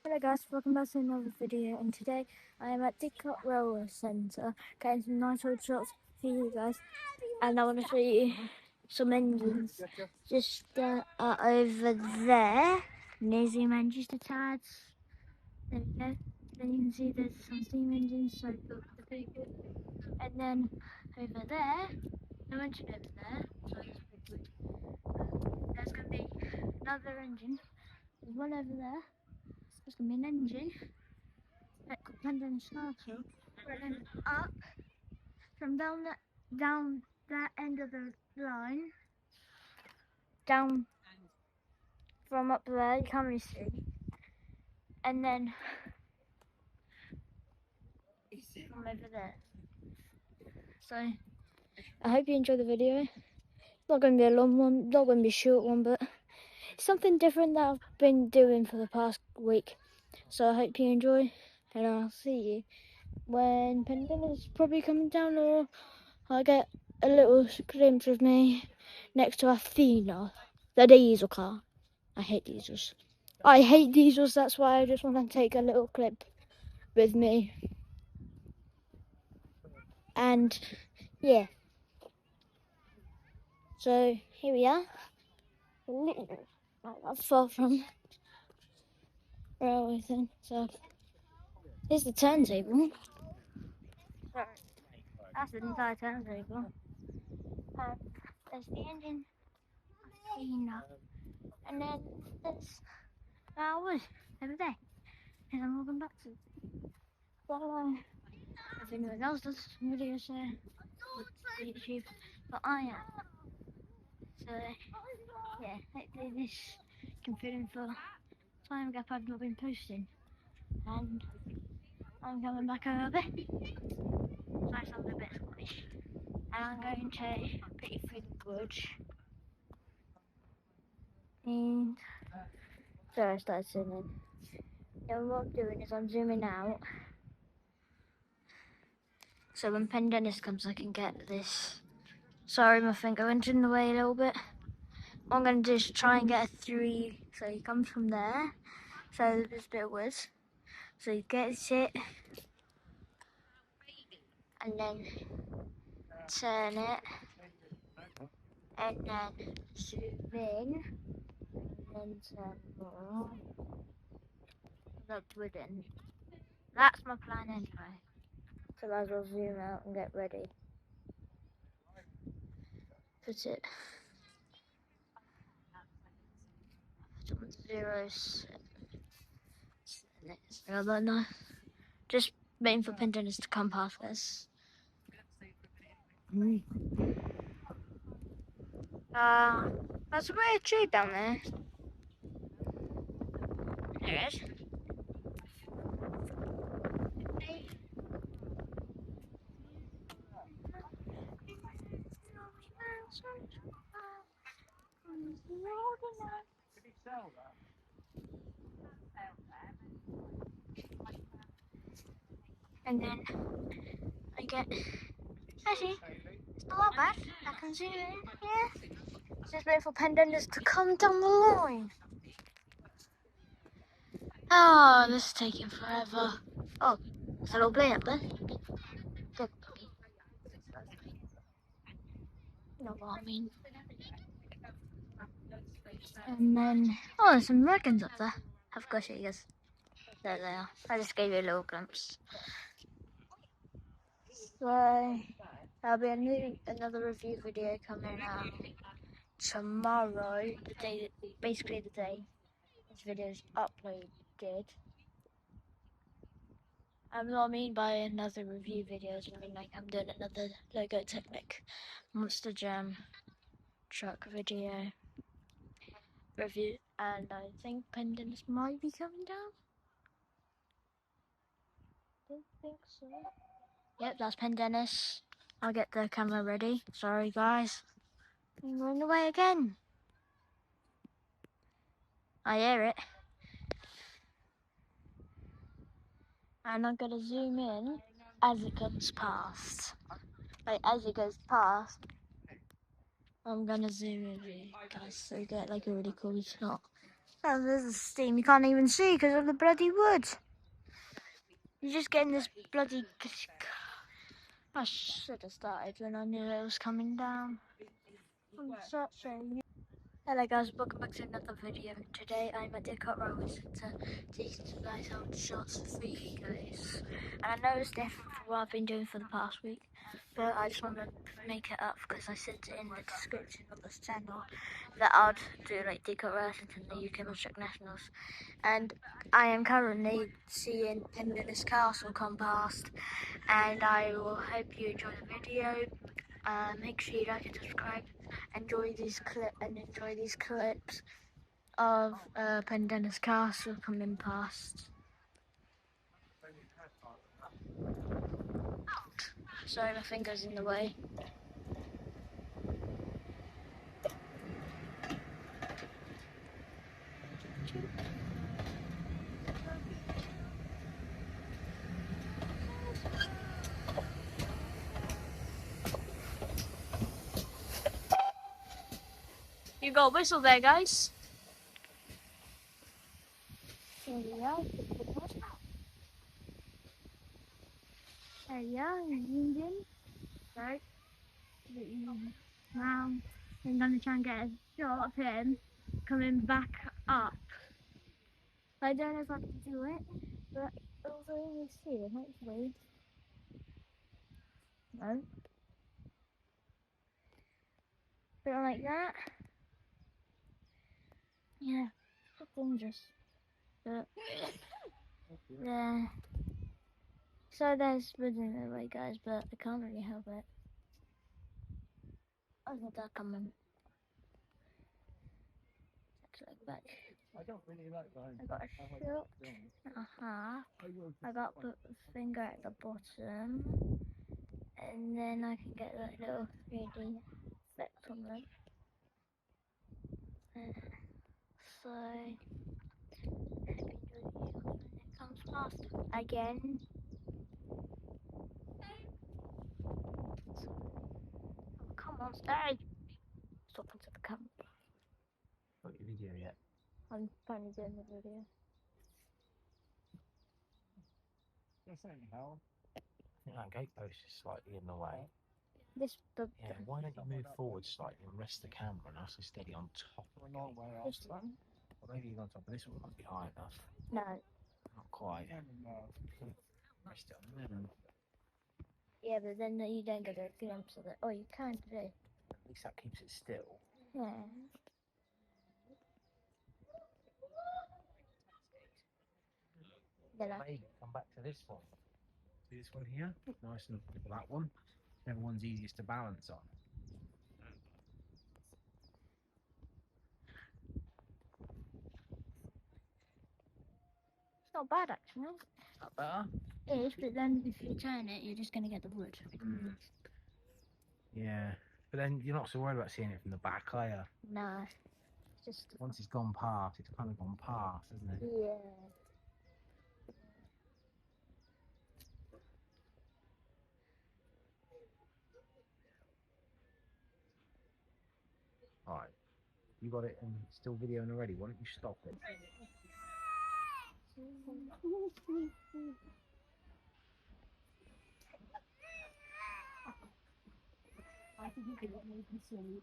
Hello guys, welcome back to another video, and today I am at Didcot Railway Centre getting some nice old shots for you guys, and I want to show you some engines just over there. Near zoom in just a tad. There we go. Then you can see there's some steam engines, so the big one. And then over there, no engine over there, so that's pretty good. There's going to be another engine. There's one over there. There's going to be an engine. That could land on the starter, and then up from down that end of the line, down from up there, you can't really see, and then from over there. So I hope you enjoy the video. It's not going to be a long one, not going to be a short one, but it's something different that I've been doing for the past week. So I hope you enjoy, and I'll see you when Pendant is probably coming down, or I get a little glimpse of me next to Athena, the diesel car. I hate diesels. I hate diesels, that's why I just want to take a little clip with me. And yeah. So here we are. Not far from railway thing. So here's the turntable. That's the entire turntable. There's the engine, Athena. And then there's wood over there. And I'm walking back to if anyone else does videos on YouTube, but I am. So yeah, hopefully this can fit in for time gap I've not been posting. And I'm coming back over there. So I sound a bit Scottish. And I'm going to put you through the gorge. And so I started zooming. And what I'm doing is I'm zooming out. So when Pendennis comes I can get this. Sorry, my finger went in the way a little bit. What I'm going to do is try and get a 3. So he comes from there. So there's a bit of wood. So he gets it. And then turn it. And then zoom in. And then turn more. Look wooden. That's my plan anyway. So I might as well zoom out and get ready. Put it. Put it on 0, 7. I don't know. Just waiting for Pendennis to come past this. There's a weird tree down there. There it is. And then I get, actually, it's not that bad. I can zoom in, yeah. Just wait for Pendennis to come down the line. Oh, this is taking forever. Oh, there's a little plane up there. Good. You know what I mean. And then, oh, there's some wagons up there. I've got to show you guys. There they are. I just gave you a little glimpse. So, there'll be another review video coming out tomorrow. The day, basically the day this video is uploaded. What I mean by another review video is I mean like I'm doing another Lego Technic Monster Jam truck video review, and I think Pendennis might be coming down. Don't think so. Yep, that's Pendennis. I'll get the camera ready. Sorry guys. I'm going away again. I hear it. And I'm gonna zoom in as it comes past. Like as it goes past, I'm gonna zoom in guys so you get like a really cool shot. Oh, there's the steam. You can't even see because of the bloody wood. You're just getting this bloody... I should have started when I knew it was coming down. I'm such a... Hello guys, welcome back to another video. Today I'm at Didcot Railway Centre taking some nice old shots for you guys. And I know it's different from what I've been doing for the past week, but I just want to make it up because I said in the description of this channel that I'd do like Didcot Railway Centre and the UK Monster Nationals. And I am currently seeing Pendennis Castle come past, and I will hope you enjoy the video. Make sure you like and subscribe. Enjoy these clips of Pendennis Castle coming past. Sorry, my finger's in the way. You got a whistle there, guys. There we are. There you are, engine. Right. Now I'm going to try and get a shot of him coming back up. I don't know if I can do it, but also we'll see it, hopefully. No. Bit like that. Yeah, it's dangerous. But yeah. So there's wood in the way, guys, but I can't really help it. I got that coming. Let's look back. I don't really like that. I got a shot and a half. I got the finger at the bottom, and then I can get that little 3D effect on them. So it comes past again. Oh, come on, stay! Stop into the camera. Got your video yet? I'm finally doing the video. I think that gate post is slightly in the way. Yeah, why don't you move forward slightly and rest the camera nice and steady on top of the gate? This one? Or maybe on top of this one might be high enough. No. Not quite. Rest it on there. Yeah, but then you don't get a glimpse of it. Oh, you can do. At least that keeps it still. Yeah. Maybe come back to this one. See this one here? Nice and that one. Everyone's easiest to balance on. It's not bad actually. Not better? It is, but then if you turn it, you're just going to get the wood. Yeah, but then you're not so worried about seeing it from the back, are you? No. It's just... Once it's gone past, it's kind of gone past, isn't it? Yeah. Alright, you got it and still videoing already, why don't you stop it? I think you could make me silly.